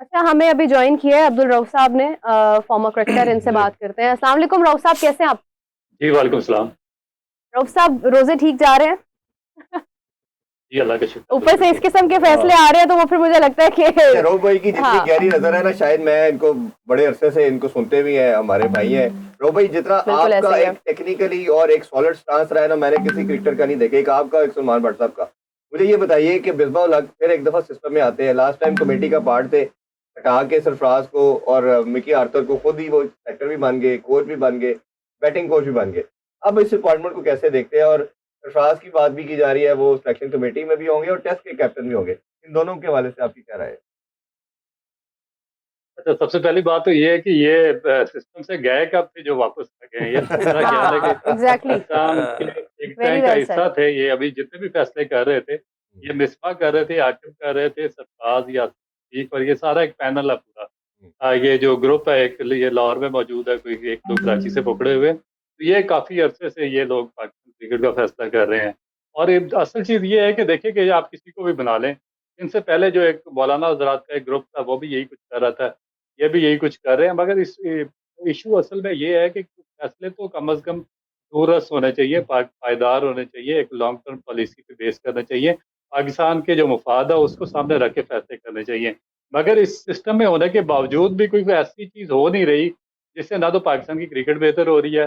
अच्छा, हमें अभी जॉइन किया है अब्दुल रऊफ साहब ने, फॉर्मर क्रिकेटर। इनसे जी बात करते हैं। अस्सलाम वालेकुम रऊफ साहब, कैसे हैं आप? जी, वालेकुम सलाम। रऊफ साहब, रोजे ठीक जा रहे हैं? जी, अल्लाह का शुक्र, ऊपर बिल्कुल से इस ठीक किस्म के है। फैसले आ रहे हैं तो वो फिर मुझे लगता है अच्छा, कि रऊफ भाई की जितनी हाँ, गहरी नजर है ना, शायद मैं इनको बड़े अरसे से इनको सुनते भी हैं, हमारे भाई हैं। रऊफ भाई, जितना बिल्कुल ऐसा आपका ही है। एक टेक्निकली और एक सॉलिड स्टांस रहा है ना, मैंने किसी क्रिकेटर का नहीं देखा, एक आपका, एक सलमान भट्ट साहब का। मुझे ये बताइए कि बिस्बा उल हक फिर एक दफा सिस्टम में आते हैं, लास्ट टाइम कमेटी का पार्ट थे, हटा के सरफराज को और मिकी आर्थर को खुद ही वो सेक्टर भी बन गए, कोच भी बन गए, बैटिंग कोच भी बन गए। अब इस अपॉइंटमेंट को कैसे देखते हैं? और सरफराज की बात भी की जा रही है, वो सिलेक्शन कमेटी में भी होंगे और टेस्ट के कैप्टन भी होंगे। इन दोनों के हवाले से आपकी क्या राय है? अच्छा, सबसे पहली बात तो ये है कि ये सिस्टम से गए कब थे जो वापस आ गए हैं। ये मेरा ख्याल है कि हाँ, एग्जैक्टली। पाकिस्तान के एक वेरी टाइम का वेल सेड। हिस्सा थे ये। अभी जितने भी फैसले कर रहे थे, ये मिसबा कर रहे थे, आकिब कर रहे थे, सरफराज या ठीक, और ये सारा एक पैनल है पूरा। ये जो ग्रुप है, एक ये लाहौर में मौजूद है, कोई एक दो कराची से पकड़े हुए, तो ये काफी अरसे से ये लोग पाकिस्तान क्रिकेट का फैसला कर रहे हैं। और असल चीज ये है कि देखिए कि आप किसी को भी बना लें, इनसे पहले जो एक मौलाना हजरात का एक ग्रुप था, वो भी यही कुछ कर रहा था, ये भी यही कुछ कर रहे हैं। मगर इस इशू असल में ये है कि फैसले तो कम अज कम दूरस्थ होने चाहिए, पायदार होने चाहिए, एक लॉन्ग टर्म पॉलिसी पे बेस करना चाहिए, पाकिस्तान के जो मुफाद है उसको सामने रख के फैसले करने चाहिए। मगर इस सिस्टम में होने के बावजूद भी कोई ऐसी चीज़ हो नहीं रही जिससे ना तो पाकिस्तान की क्रिकेट बेहतर हो रही है,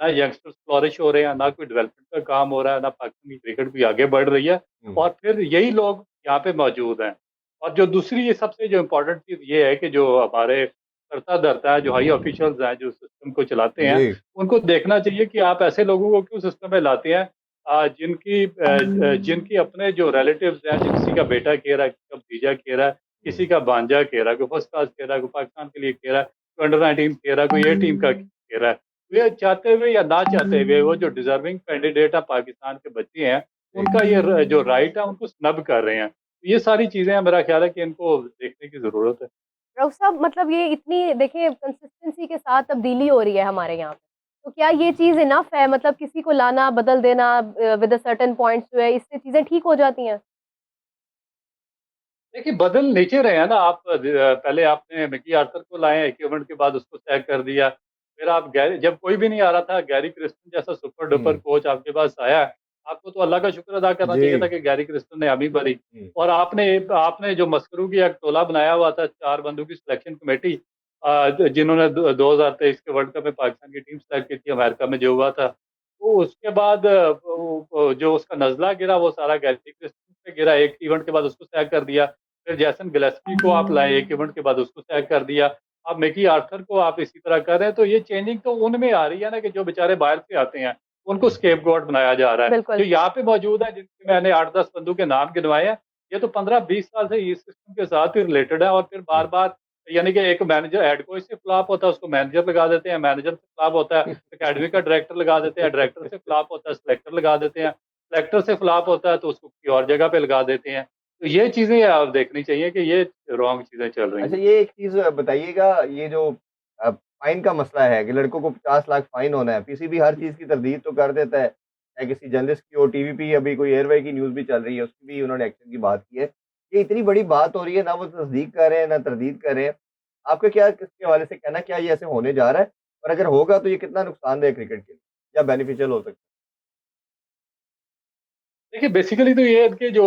ना यंगस्टर्स फ्लॉरिश हो रहे हैं, ना कोई डेवलपमेंट का काम हो रहा है, ना पाकिस्तान की क्रिकेट भी आगे बढ़ रही है। हम्म, और फिर यही लोग यहाँ पे मौजूद हैं। और जो दूसरी ये सबसे जो इम्पोर्टेंट चीज़ ये है कि जो हमारे करता धरता है, जो हाई ऑफिशियल्स हैं जो सिस्टम को चलाते हैं, जी। उनको देखना चाहिए कि आप ऐसे लोगों को क्यों सिस्टम में लाते हैं, जिनकी अपने जो रिलेटिव्स हैं, जो किसी का बेटा खेल रहा है, किसी का भतीजा खेल रहा है, हम्म, किसी का भांजा खेल रहा है, कोई फर्स्ट क्लास खेल रहा है, कोई पाकिस्तान के लिए खेल रहा है, कोई अंडर 19 खेल रहा है, कोई ए टीम का खेल रहा है। वे चाहते हुए या ना चाहते हुए वो जो डिजर्विंग कैंडिडेट है पाकिस्तान के बच्चे हैं, जी। उनका ये जो राइट है उनको स्नब कर रहे हैं। ये सारी चीजें हैं, मेरा ख्याल है कि इनको देखने की जरूरत है। रऊफ साहब, मतलब ये इतनी देखिए कंसिस्टेंसी के साथ तब्दीली हो रही है हमारे यहाँ पे, तो क्या ये चीज़ इनफ है? मतलब किसी को लाना, बदल देना विद अ सर्टेन पॉइंट्स जो है, इससे चीज़ें ठीक हो जाती हैं? देखिए, बदल नीचे रहे हैं ना आप। पहले आपने मिकी आर्थर को लाए, इक्विपमेंट के बाद उसको सैक कर दिया। फिर आप गैरी, जब कोई भी नहीं आ रहा था, गैरी क्रिस्टन जैसा सुपर डुपर हुँ, कोच आपके पास आया, आपको तो अल्लाह का शुक्र अदा करना चाहिए था जी। कि गैरी क्रिस्टन ने हमी भरी। हुँ, और आपने आपने जो मस्करू की एक टोला बनाया हुआ था, 4 बंदों की सिलेक्शन कमेटी, जिन्होंने 2023 के वर्ल्ड कप में पाकिस्तान की टीम सेलेक्ट की थी, अमेरिका में जो हुआ था। तो उसके बाद जो उसका नज़ला गिरा, वो सारा गैरी क्रिस्टन पे गिरा। एक इवेंट के बाद उसको सैक कर दिया। फिर जैसन गिलेस्पी को आप लाए, एक इवेंट के बाद उसको सैक कर दिया। अब मिकी आर्थर को आप इसी तरह कर रहे हैं, तो ये चेंजिंग तो उनमें आ रही है ना, कि जो बेचारे बाहर से आते हैं उनको स्केपगोट बनाया जा रहा है। बिल्कुल। जो यहाँ पे मौजूद है, जिनके मैंने 8-10 बंदों के नाम गिनवाए हैं, ये तो 15-20 साल से इस सिस्टम के साथ ही रिलेटेड है। और फिर बार हुँ। बार, यानी कि एक मैनेजर हेड कोच से फ्लॉप होता है, उसको मैनेजर लगा देते हैं, मैनेजर से फ्लॉप होता है, एकेडमी का डायरेक्टर लगा देते हैं, डायरेक्टर से फ्लॉप होता है, सिलेक्टर लगा देते हैं, सिलेक्टर से फ्लॉप होता है तो उसको किसी और जगह पे लगा देते हैं। तो ये चीज़ें आप देखनी चाहिए कि ये रॉन्ग चीज़ें चल रही अच्छा, हैं। ये एक चीज़ बताइएगा, ये जो फ़ाइन का मसला है कि लड़कों को 50 लाख फ़ाइन होना है, पीसीबी हर चीज़ की तरदीद तो कर देता है, चाहे किसी जर्नलिस्ट की हो, टीवीपी अभी कोई एयरवे की न्यूज़ भी चल रही है, उसकी भी उन्होंने एक्शन की बात की है। ये इतनी बड़ी बात हो रही है, ना वो तस्दीक कर रहे हैं, ना तरदीद कर रहे हैं। आपका क्या इसके हवाले से कहना है, क्या ये ऐसे होने जा रहा है? और अगर होगा तो ये कितना नुकसानदेह है क्रिकेट के लिए या बेनिफिशियल हो सकता है? देखिए, बेसिकली तो ये है कि जो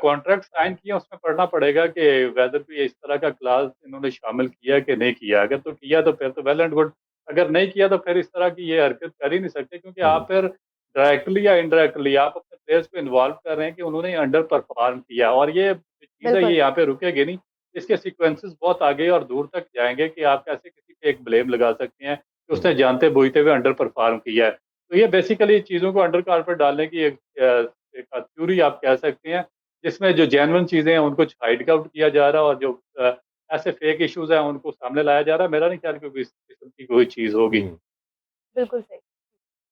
कॉन्ट्रैक्ट साइन किए हैं उसमें पढ़ना पड़ेगा कि वेदर कोई इस तरह का क्लास इन्होंने शामिल किया कि नहीं किया। अगर तो किया तो फिर तो वेल एंड गुड, अगर नहीं किया तो फिर इस तरह की ये हरकत कर ही नहीं सकते, क्योंकि हुँ, आप फिर डायरेक्टली या इनडायरेक्टली आप अपने प्लेयर्स को इन्वॉल्व कर रहे हैं कि उन्होंने अंडर परफॉर्म किया। और ये चीज़ है, ये बिल्कुल। यहाँ पे रुकेगी नहीं। इसके सीक्वेंसेस बहुत आगे और दूर तक जाएंगे कि आप कैसे किसी पे एक ब्लेम लगा सकते हैं कि हुँ। उसने जानते बूझते हुए अंडर परफॉर्म किया है। तो ये बेसिकली चीज़ों को अंडर कारपेट डालने की एक थ्योरी आप कह सकते हैं, जिसमें जो जेन्युइन चीज़ें हैं उनको हाइड आउट किया जा रहा है, और जो ऐसे फेक इश्यूज हैं उनको सामने लाया जा रहा है। मेरा नहीं ख्याल कि इस किस्म की कोई चीज़ होगी। हुँ। बिल्कुल सही।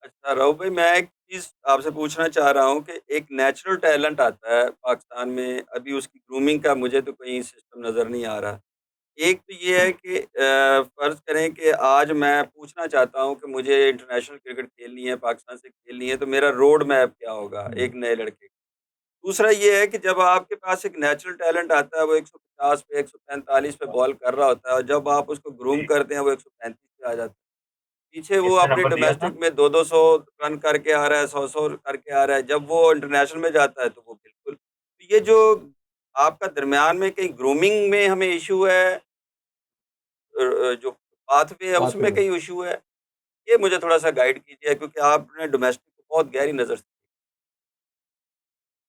अच्छा राहुल भाई, मैं एक चीज़ आपसे पूछना चाह रहा हूँ कि एक नेचुरल टैलेंट आता है पाकिस्तान में, अभी उसकी ग्रूमिंग का मुझे तो कहीं सिस्टम नज़र नहीं आ रहा। एक तो ये है कि फ़र्ज़ करें कि आज मैं पूछना चाहता हूँ कि मुझे इंटरनेशनल क्रिकेट खेलनी है, पाकिस्तान से खेलनी है, तो मेरा रोड मैप क्या होगा हुँ, एक नए लड़के का? दूसरा ये है कि जब आपके पास एक नेचुरल टैलेंट आता है, वो 150 पे 145 पे बॉल कर रहा होता है, और जब आप उसको ग्रूम करते हैं वो 135 पे आ जाता है। पीछे वो किसने अपने नंबर दिया था? डोमेस्टिक में 2-200 रन करके आ रहा है, 100-100 करके आ रहा है, जब वो इंटरनेशनल में जाता है तो वो बिल्कुल, तो ये जो आपका दरमियान में कहीं ग्रूमिंग में हमें इश्यू है, जो पाथवे है बात उसमें में कहीं इश्यू है, ये मुझे थोड़ा-सा गाइड कीजिए, क्योंकि आपने डोमेस्टिक को बहुत गहरी नज़र से।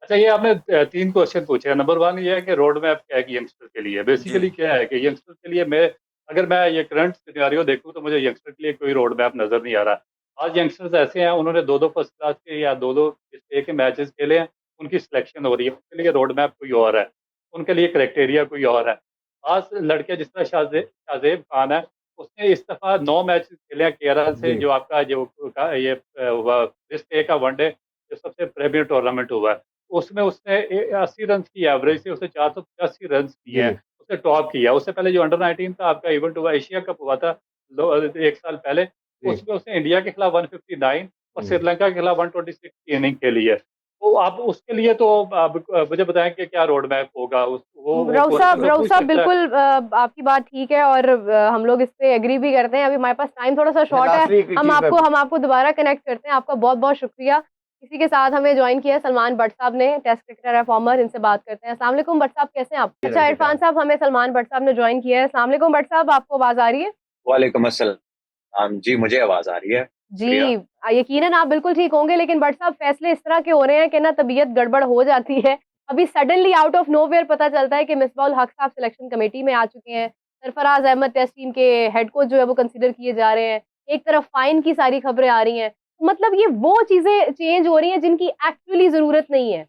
अच्छा, ये आपने 3 क्वेश्चन पूछे हैं। नंबर 1 ये है कि रोड मैप क्या है कि यंगस्टर के लिए? जी, बेसिकली क्या है कि यंगस्टर के लिए अगर मैं ये करंट सिनेरियो देखूँ तो मुझे यंगस्टर के लिए कोई रोड मैप नज़र नहीं आ रहा। आज यंगस्टर्स ऐसे हैं, उन्होंने 2-2 फर्स्ट क्लास के या 2-2 स्टे के मैचेस खेले हैं, उनकी सिलेक्शन हो रही है। उनके लिए रोड मैप कोई और है, उनके लिए क्राइटेरिया कोई और है। आज लड़के जिस तरह शाहज़ेब खान है, उसने इस दफ़ा 9 मैचेस खेले हैं केरल से, जी जो आपका जो का ये हुआ स्टे का वनडे जो सबसे प्रीमियर टूर्नामेंट हुआ है। उसमें उसने 80 रन की एवरेज से उसने 485 रन किए जी हैं। उसने टॉप किया। उससे पहले जो अंडर 19 का आपका इवेंट हुआ, एशिया कप हुआ था 1 साल पहले, जी उसमें उसने इंडिया के खिलाफ 159 और हम्म। श्रीलंका के खिलाफ 126 की इनिंग खेली है। तो आप उसके लिए तो आप मुझे बताएं कि क्या रोड मैप होगा? वो क्वेश्चन तो राउत पूछ साहब सकता है। बिल्कुल आपकी बात ठीक है और हम लोग इस पे एग्री भी करते हैं। अभी हमारे पास टाइम थोड़ा सा शॉर्ट है, लास्ट एक हम चीज मैं आपको दोबारा कनेक्ट करते हैं। आपका बहुत बहुत शुक्रिया। इसी के साथ हमें ज्वाइन किया है सलमान भट्ट साहब ने, टेस्ट क्रिकेटर है फॉर्मर, इनसे बात करते हैं। अस्सलाम वालेकुम भट्ट साहब, कैसे हैं आप? ये अच्छा रन के इरफान चार साहब, हमें सलमान भट्ट साहब ने ज्वाइन किया है। अस्सलाम वालेकुम भट्ट साहब, आपको आवाज आ रही है? वालेकुम अस्सलाम जी, मुझे आवाज आ रही है। जी, शुक्रिया। यकीनन आप बिल्कुल ठीक होंगे, लेकिन भट्ट साहब फैसले इस तरह के हो रहे हैं कि ना तबीयत गड़बड़ हो जाती है। अभी सडनली आउट ऑफ नोवेयर पता चलता है कि मिसबाह उल हक साहब सिलेक्शन कमेटी में आ चुके हैं। सरफराज अहमद टेस्ट टीम के हेड कोच जो है वो कंसीडर किए जा रहे हैं। एक तरफ फाइन की सारी खबरें आ रही हैं। मतलब ये वो चीज़ें चेंज हो रही हैं जिनकी एक्चुअली ज़रूरत नहीं है।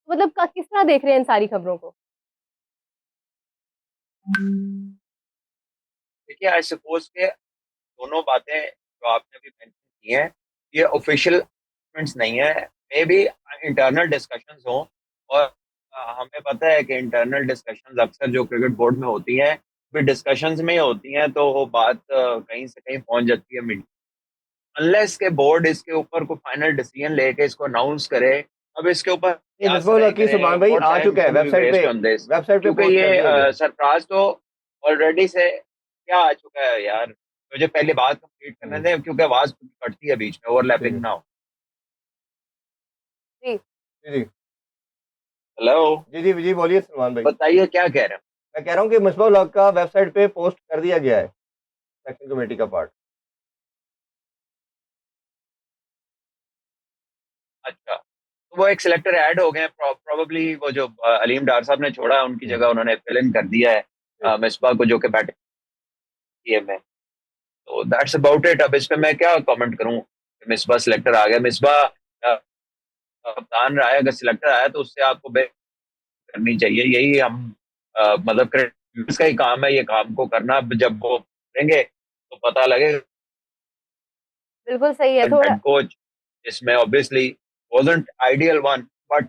मतलब क किस तरह देख रहे हैं इन सारी खबरों को? देखिए, आई सपोज के दोनों बातें जो आपने अभी मेंशन की हैं, ये ऑफिशियल स्टेटमेंट्स नहीं है। मे बी इंटरनल डिस्कशंस हों, और हमें पता है कि इंटरनल डिस्कशंस अक्सर जो क्रिकेट बोर्ड में होती हैं, फिर डिस्कशंस में ही होती हैं, तो वो बात कहीं से कहीं पहुंच जाती है मीडिया। अनलेस के बोर्ड इसके ऊपर कोई फाइनल डिसीजन लेके इसको अनाउंस करे, अब इसके ऊपर ये क्या मिसबाह सराय की करें, सुभान भाई व्हाट आ टाइम चुका है should we waste on this, website पे क्योंकि पोस्ट कर ये दिया गया सरफराज तो ऑलरेडी से क्या आ चुका है यार। मुझे पहले बात कंप्लीट करने दें, क्योंकि आवाज कटती है बीच में, ठीक ओवरलैपिंग है ना हो। जी। जी जी हेलो, जी जी जी बोलिए सलमान भाई। बताइए क्या कह रहे हैं। मैं कह रहा हूँ कि मिसबाह उल हक का वेबसाइट पे पोस्ट कर दिया गया है सेक्शन कमेटी का पार्ट। अच्छा, तो वो एक सिलेक्टर ऐड हो गए, प्रोबेबली वो जो अलीम डार साहब ने छोड़ा, उनकी हम्म, जगह उन्होंने फिल इन कर दिया है ठीक। मिसबा को, जो कि बैटिंग किए में। तो दैट्स अबाउट इट। अब इस पे मैं क्या कमेंट करूं? मिसबा सिलेक्टर आ गया, मिसबा कप्तान रहा है, अगर सिलेक्टर आया तो उससे आपको बेट करनी चाहिए। यही हम मतलब क्रिकेटर्स का ही काम है, ये काम को करना। अब जब वो करेंगे तो पता लगेगा। बिल्कुल सही है। थोड़ा हेड कोच इसमें obviously wasn't ideal one, but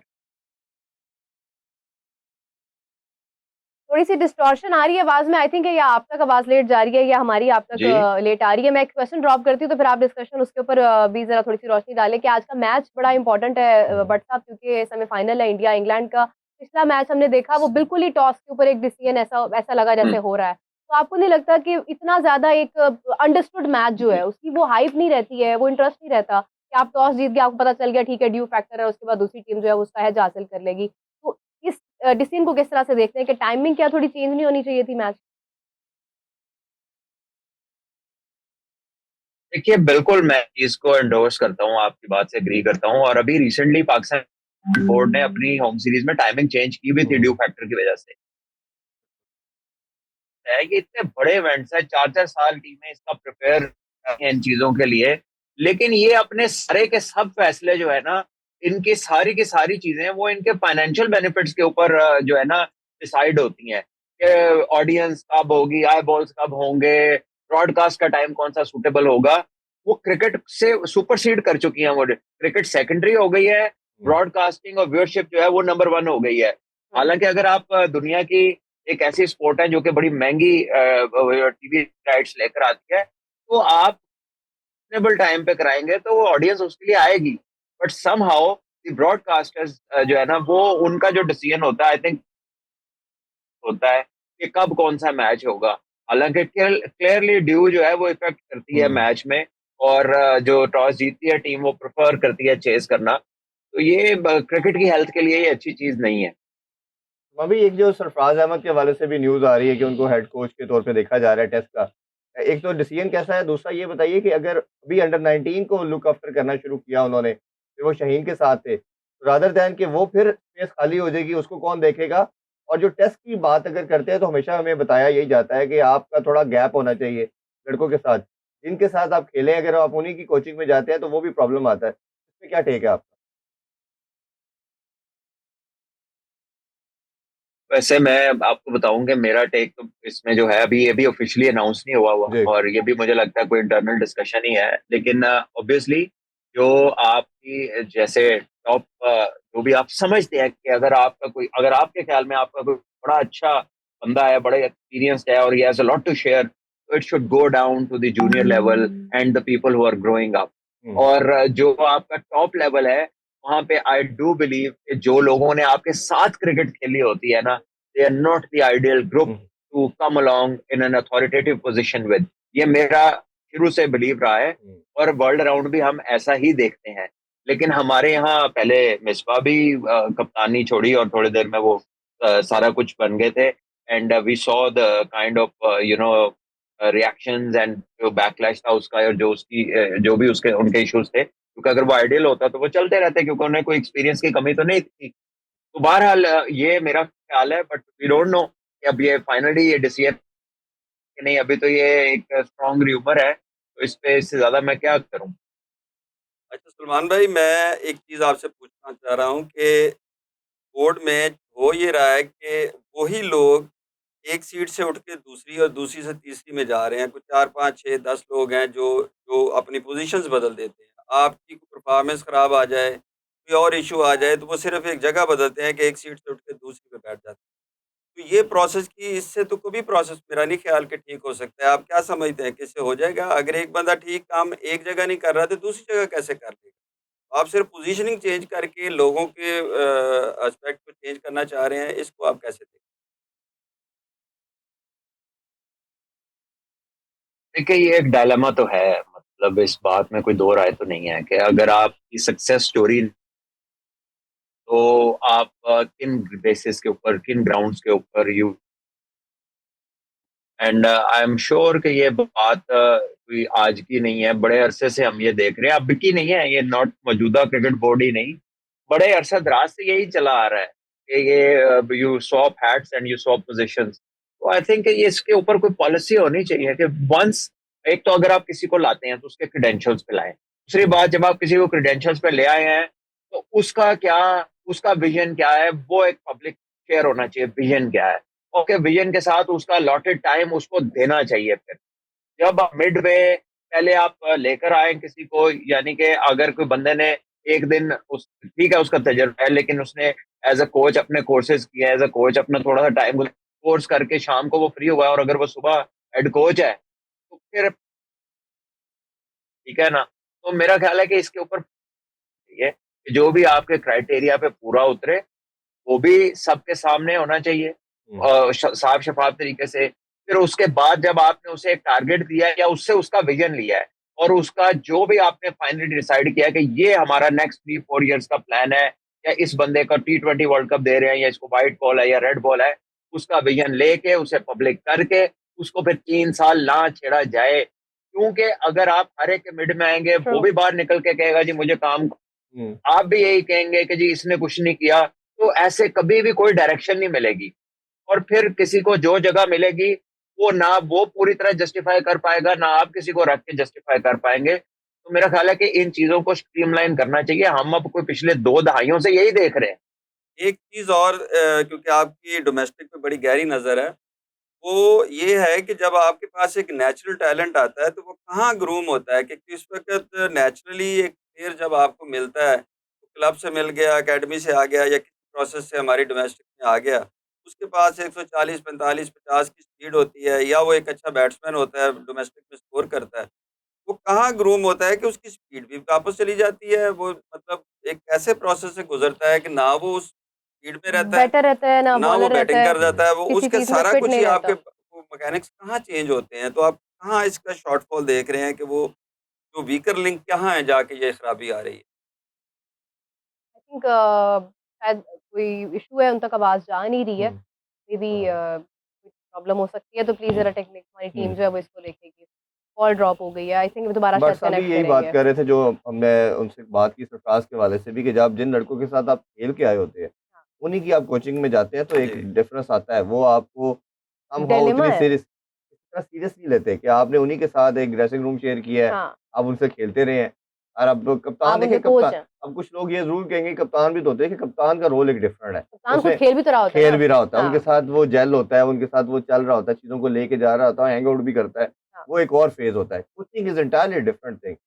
थोड़ी-सी डिस्टॉर्शन आ रही है आवाज़ में, आई थिंक या आप तक आवाज़ लेट जा रही है या हमारी आप तक जी लेट आ रही है। मैं एक क्वेश्चन ड्रॉप करती हूँ तो फिर आप डिस्कशन उसके ऊपर भी ज़रा थोड़ी-सी रोशनी डालें कि आज का मैच बड़ा इम्पोर्टेंट है भट्ट साहब, क्योंकि सेमीफाइनल है इंडिया इंग्लैंड का। पिछला मैच हमने देखा वो बिल्कुल ही टॉस के ऊपर एक डिसीजन ऐसा ऐसा लगा जैसे हो रहा है। तो आपको नहीं लगता कि इतना ज़्यादा एक अंडरस्टूड मैच जो है उसकी वो हाइप नहीं रहती है, वो इंटरेस्ट नहीं रहता कि आप टॉस जीत गए, आपको पता चल गया ठीक है ड्यू फैक्टर है, उसके बाद दूसरी टीम जो है वो उसका हैज हासिल कर लेगी। तो इस डिसीजन को किस तरह से देखते हैं कि टाइमिंग क्या थोड़ी चेंज नहीं होनी चाहिए थी मैच? देखिए, बिल्कुल मैं इसको एंडोर्स करता हूँ, आपकी बात से एग्री करता हूँ। और अभी रिसेंटली पाकिस्तान बोर्ड ने अपनी होम सीरीज में टाइमिंग चेंज की भी थी ड्यू फैक्टर की वजह से। है कि इतने बड़े इवेंट्स हैं, 4-4 साल टीमें इसका प्रिपेयर हैं इन चीजों के लिए, लेकिन ये अपने सारे के सब फैसले जो है ना, इनकी सारी की सारी चीजें वो इनके फाइनेंशियल बेनिफिट्स के ऊपर जो है ना डिसाइड होती हैं, कि ऑडियंस कब होगी, आई बॉल्स कब होंगे, ब्रॉडकास्ट का टाइम कौन सा सूटेबल होगा। वो क्रिकेट से सुपरसीड कर चुकी हैं। वो क्रिकेट सेकेंडरी हो गई है, ब्रॉडकास्टिंग और व्यूअरशिप जो है वो नंबर 1 हो गई है। हुँ, हालांकि अगर आप दुनिया की एक ऐसी स्पोर्ट है जो कि बड़ी महंगी टीवी राइट्स लेकर आती है, तो आप रिजनेबल टाइम पे कराएंगे तो वो ऑडियंस उसके लिए आएगी। बट समहाउ ब्रॉडकास्टर्स जो है ना, वो उनका जो डिसीजन होता है, आई थिंक होता है कि कब कौन सा मैच होगा। हालांकि क्लियरली ड्यू जो है वो इफेक्ट करती है हम्म। मैच में, और जो टॉस जीतती है टीम वो प्रेफर करती है चेस करना। तो ये क्रिकेट की हेल्थ के लिए ये अच्छी चीज नहीं है। अभी एक जो सरफराज अहमद के हवाले से भी न्यूज़ आ रही है कि उनको हेड कोच के तौर पे देखा जा रहा है टेस्ट का। एक तो डिसीजन कैसा है? दूसरा ये बताइए कि अगर अभी अंडर 19 को लुक आफ्टर करना शुरू किया उन्होंने, फिर वो शाहीन के साथ थे, रादर दैन कि वो फिर स्पेस खाली हो जाएगी, उसको कौन देखेगा? और जो टेस्ट की बात अगर करते हैं तो हमेशा हमें बताया यही जाता है कि आपका थोड़ा गैप होना चाहिए लड़कों के साथ। जिनके साथ आप खेलें अगर आप उन्हीं की कोचिंग में जाते हैं तो वो भी प्रॉब्लम आता है। इसमें क्या टेक है आपका? वैसे मैं आपको बताऊं कि मेरा टेक तो इसमें जो है, अभी ये भी ऑफिशियली अनाउंस नहीं हुआ हुआ, जी। और ये भी मुझे लगता है कोई इंटरनल डिस्कशन ही है। लेकिन ऑब्वियसली जो आपकी जैसे टॉप, जो भी आप समझते हैं कि अगर आपके ख्याल में आपका कोई बड़ा अच्छा बंदा है, बड़े एक्सपीरियंस्ड है और he has a lot to share, तो it should go down to the junior level and the people who are growing up. हुँ, और जो आपका टॉप लेवल है, वहां पे आई डू बिलीव कि जो लोगों ने आपके साथ क्रिकेट खेली होती है ना, they are not the ideal group हुँ, to come along in an authoritative position with. ये मेरा शुरू से बिलीव रहा है, हुँ, और वर्ल्ड अराउंड भी हम ऐसा ही देखते हैं। लेकिन हमारे यहाँ पहले मिसबा भी कप्तानी छोड़ी और थोड़ी देर में वो सारा कुछ बन गए थे, and we saw the kind of reactions and जो बैकलैश था उसका, और जो उसकी जो भी उसके उनके इश्यूज थे, क्योंकि अगर वो आइडियल होता तो वो चलते रहते, क्योंकि उन्हें कोई एक्सपीरियंस की कमी तो नहीं थी। तो बहरहाल ये मेरा ख्याल है, बट वी डोंट नो कि अब ये फाइनली ये डिसीजन कि नहीं। अभी तो ये एक स्ट्रॉन्ग र्यूमर है, तो इस पे इससे ज्यादा मैं क्या करूं। अच्छा सलमान भाई, मैं एक चीज़ आपसे पूछना चाह रहा हूँ कि बोर्ड में हो ये रहा है कि वही लोग एक सीट से उठ के दूसरी और दूसरी से तीसरी में जा रहे हैं। कुछ 4, 5, 6, 10 लोग हैं जो जो अपनी पोज़ीशंस बदल देते हैं। आपकी परफ़ॉर्मेंस ख़राब आ जाए, कोई और इश्यू आ जाए, तो वो सिर्फ़ एक जगह बदलते हैं कि एक सीट से उठ के दूसरी पे बैठ जाते हैं। तो ये प्रोसेस की इससे तो कभी प्रोसेस मेरा नहीं ख़्याल कि ठीक हो सकता है। आप क्या समझते हैं कि इससे हो जाएगा? अगर एक बंदा ठीक काम एक जगह नहीं कर रहा, तो दूसरी जगह कैसे कर लेगा? आप सिर्फ़ पोज़ीशनिंग चेंज करके लोगों के एस्पेक्ट को चेंज करना चाह रहे हैं, इसको आप कैसे देखते हैं? देखिए, ये एक डायलेमा तो है, मतलब इस बात में कोई दो राय तो नहीं है कि अगर आपकी सक्सेस स्टोरी, तो आप किन बेसिस के ऊपर, किन ग्राउंड्स के ऊपर you, and I am sure कि ये बात कोई आज की नहीं है, बड़े अरसे से हम ये देख रहे हैं। अब की नहीं है ये, नॉट मौजूदा क्रिकेट बोर्ड ही नहीं, बड़े अरसा दराज से यही चला आ रहा है कि ये you swap hats and you swap positions. तो आई थिंक ये इसके ऊपर कोई पॉलिसी होनी चाहिए कि वंस, एक तो अगर आप किसी को लाते हैं तो उसके क्रेडेंशियल्स पे लाएं। दूसरी बात, जब आप किसी को क्रेडेंशियल्स पे ले आए हैं, तो उसका क्या, उसका विजन क्या है, वो एक पब्लिक शेयर होना चाहिए, विजन क्या है। ओके, विजन के साथ उसका अलॉटेड टाइम उसको देना चाहिए। फिर जब मिड वे पहले आप लेकर आए किसी को, यानी कि अगर कोई बंदे ने एक दिन उस, ठीक है उसका तजर्बा है, लेकिन उसने एज अ कोच अपने कोर्सेज किए, एज अ कोच अपना थोड़ा सा टाइम कोर्स करके शाम को वो फ्री हुआ है, और अगर वो सुबह हेड कोच है, तो फिर ठीक है ना। तो मेरा ख्याल है कि इसके ऊपर ये, कि जो भी आपके क्राइटेरिया पे पूरा उतरे, वो भी सबके सामने होना चाहिए, हुँ, साफ शफाफ तरीके से। फिर उसके बाद जब आपने उसे एक टारगेट दिया है या उससे उसका विजन लिया है, और उसका जो भी आपने फाइनली डिसाइड किया है कि ये हमारा नेक्स्ट 3-4 इयर्स का प्लान है, या इस बंदे का T20 वर्ल्ड कप दे रहे हैं, या इसको व्हाइट बॉल है या रेड बॉल है, उसका विजन लेके उसे पब्लिक करके उसको फिर 3 साल ना छेड़ा जाए। क्योंकि अगर आप हर एक के मिड में आएंगे, ट्रू। वो भी बाहर निकल के कहेगा जी मुझे काम, हुँ। आप भी यही कहेंगे कि जी इसने कुछ नहीं किया, तो ऐसे कभी भी कोई डायरेक्शन नहीं मिलेगी। और फिर किसी को जो जगह मिलेगी, वो ना वो पूरी तरह जस्टिफाई कर पाएगा, ना आप किसी को रख के जस्टिफाई कर पाएंगे। तो मेरा ख्याल है कि इन चीजों को स्ट्रीमलाइन करना चाहिए। हम अब कोई पिछले 2 दहाइयों से यही देख रहे हैं। एक चीज़ और क्योंकि आपकी डोमेस्टिक पे बड़ी गहरी नज़र है, वो ये है कि जब आपके पास एक नेचुरल टैलेंट आता है, तो वो कहाँ ग्रूम होता है? क्योंकि उस वक़्त नेचुरली एक प्लेयर जब आपको मिलता है, तो क्लब से मिल गया, अकेडमी से आ गया या किसी प्रोसेस से हमारी डोमेस्टिक में आ गया, उसके पास 140, 45, 50 की स्पीड होती है या वो एक अच्छा बैट्समैन होता है, डोमेस्टिक में स्कोर करता है। वो कहाँ ग्रूम होता है कि उसकी स्पीड भी वापस चली जाती है, वो मतलब एक ऐसे प्रोसेस से गुजरता है कि ना वो उस स्पीड में रहता है, बैटर रहता है ना ना वो बॉलर रहता बैटिंग है, कर जाता है, वो किसी उसके चीज में सारा फिट कुछ नहीं ही आपके रहता। वो मैकेनिक्स कहाँ चेंज होते हैं, तो आप कहाँ इसका शॉर्टफॉल देख रहे हैं कि वो जो वीकर लिंक कहाँ है जाके ये खराबी आ रही है? आई थिंक शायद कोई इशू है, उन तक आवाज़ जा नहीं रही है। हम्म, मे बी कुछ प्रॉब्लम हो सकती है, तो प्लीज़ ज़रा टेक्निक हमारी टीम जो है वो इसको देखेगी। कॉल ड्रॉप हो गई है, आई थिंक दोबारा बट शायद साहब भी कनेक्ट यही बात करेंगे। कर रहे थे, जो हमने उनसे बात की सरफराज के हवाले से भी, कि जब जिन लड़कों के साथ आप खेल के आए होते हैं, हाँ, उन्हीं की आप कोचिंग में जाते हैं, तो एक जी। डिफरेंस आता है। वो आपको समहाउ डिलेमा उतनी है। सीरियस नहीं लेते कि आपने उन्हीं के साथ एक ड्रेसिंग रूम शेयर किया है, हाँ, आप उनसे खेलते रहे हैं। और अब कप्तान आप उनके देखें, कोच कप्तान, हैं। अब कुछ लोग ये ज़रूर कहेंगे, कप्तान भी तो होते हैं, कि कप्तान का रोल एक डिफरेंट है। कप्तान खुद उसमें खेल भी तो रहा होता है खेल ना। भी रहा होता है, उनके हाँ, साथ वो जेल होता है, उनके साथ वो चल रहा होता है, चीज़ों को लेके जा रहा होता है, हैंग आउट भी करता है। हाँ। वो एक और फेज़ होता है। Coaching is entirely different thing.